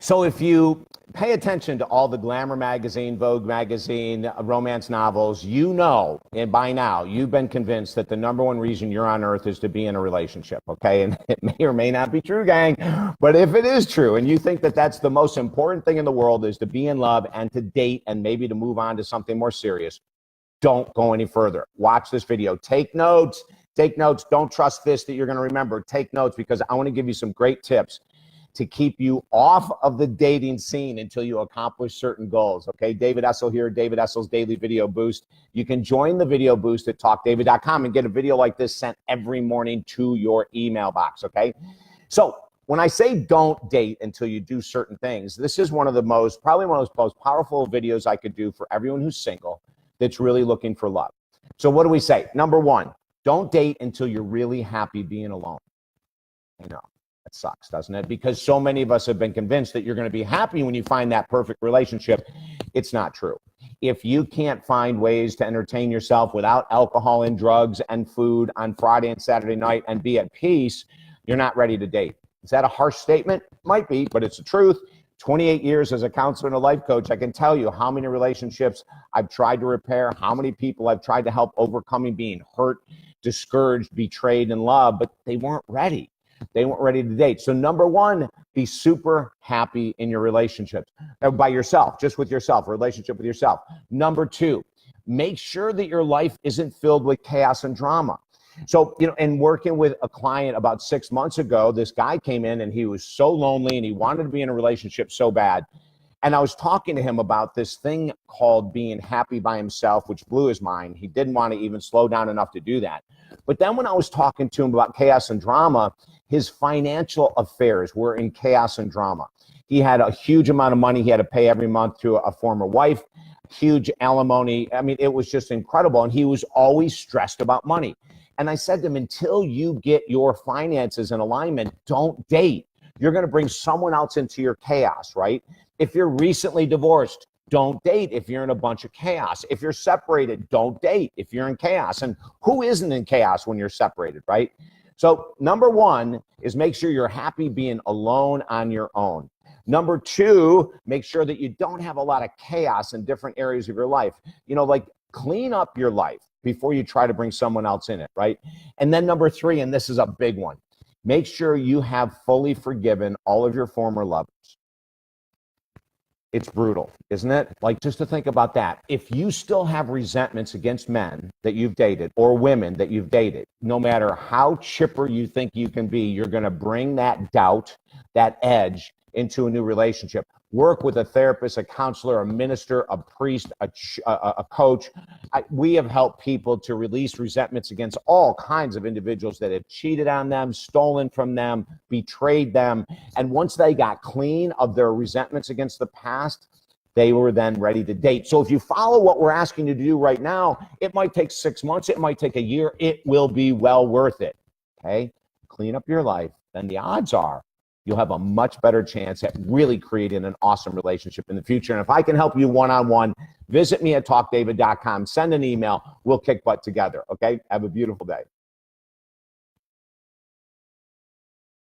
So if you pay attention to all the Glamour magazine, Vogue magazine, romance novels, you know, and by now, you've been convinced that the number one reason you're on earth is to be in a relationship, okay? And it may or may not be true, gang, but if it is true and you think that that's the most important thing in the world is to be in love and to date and maybe to move on to something more serious, don't go any further. Watch this video. Take notes. Take notes. Don't trust this that you're going to remember. Take notes because I want to give you some great tips to keep you off of the dating scene until you accomplish certain goals. Okay, David Essel here, David Essel's Daily Video Boost. You can join the Video Boost at talkdavid.com and get a video like this sent every morning to your email box, okay? So when I say don't date until you do certain things, this is probably one of the most powerful videos I could do for everyone who's single that's really looking for love. So what do we say? Number one, don't date until you're really happy being alone. I know. It sucks, doesn't it? Because so many of us have been convinced that you're going to be happy when you find that perfect relationship. It's not true. If you can't find ways to entertain yourself without alcohol and drugs and food on Friday and Saturday night and be at peace, you're not ready to date. Is that a harsh statement? Might be, but it's the truth. 28 years as a counselor and a life coach, I can tell you how many relationships I've tried to repair, how many people I've tried to help overcoming being hurt, discouraged, betrayed in love, but they weren't ready. They weren't ready to date. So number one, be super happy in your relationships by yourself, just with yourself, a relationship with yourself. Number two, make sure that your life isn't filled with chaos and drama. So, and working with a client about 6 months ago, this guy came in and he was so lonely and he wanted to be in a relationship so bad. And I was talking to him about this thing called being happy by himself, which blew his mind. He didn't want to even slow down enough to do that. But then when I was talking to him about chaos and drama, his financial affairs were in chaos and drama. He had a huge amount of money he had to pay every month to a former wife, huge alimony. I mean, it was just incredible. And he was always stressed about money. And I said to him, until you get your finances in alignment, don't date. You're going to bring someone else into your chaos, right? If you're recently divorced, don't date if you're in a bunch of chaos. If you're separated, don't date if you're in chaos. And who isn't in chaos when you're separated, right? So number one is make sure you're happy being alone on your own. Number two, make sure that you don't have a lot of chaos in different areas of your life. Like clean up your life before you try to bring someone else in it, right? And then number three, and this is a big one, make sure you have fully forgiven all of your former lovers. It's brutal, isn't it? Like, just to think about that. If you still have resentments against men that you've dated or women that you've dated, no matter how chipper you think you can be, you're going to bring that doubt, that edge into a new relationship. Work with a therapist, a counselor, a minister, a priest, a coach. We have helped people to release resentments against all kinds of individuals that have cheated on them, stolen from them, betrayed them. And once they got clean of their resentments against the past, they were then ready to date. So if you follow what we're asking you to do right now, it might take 6 months, it might take a year, it will be well worth it. Okay? Clean up your life, then the odds are you'll have a much better chance at really creating an awesome relationship in the future. And if I can help you one-on-one, visit me at talkdavid.com, send an email, we'll kick butt together, okay? Have a beautiful day.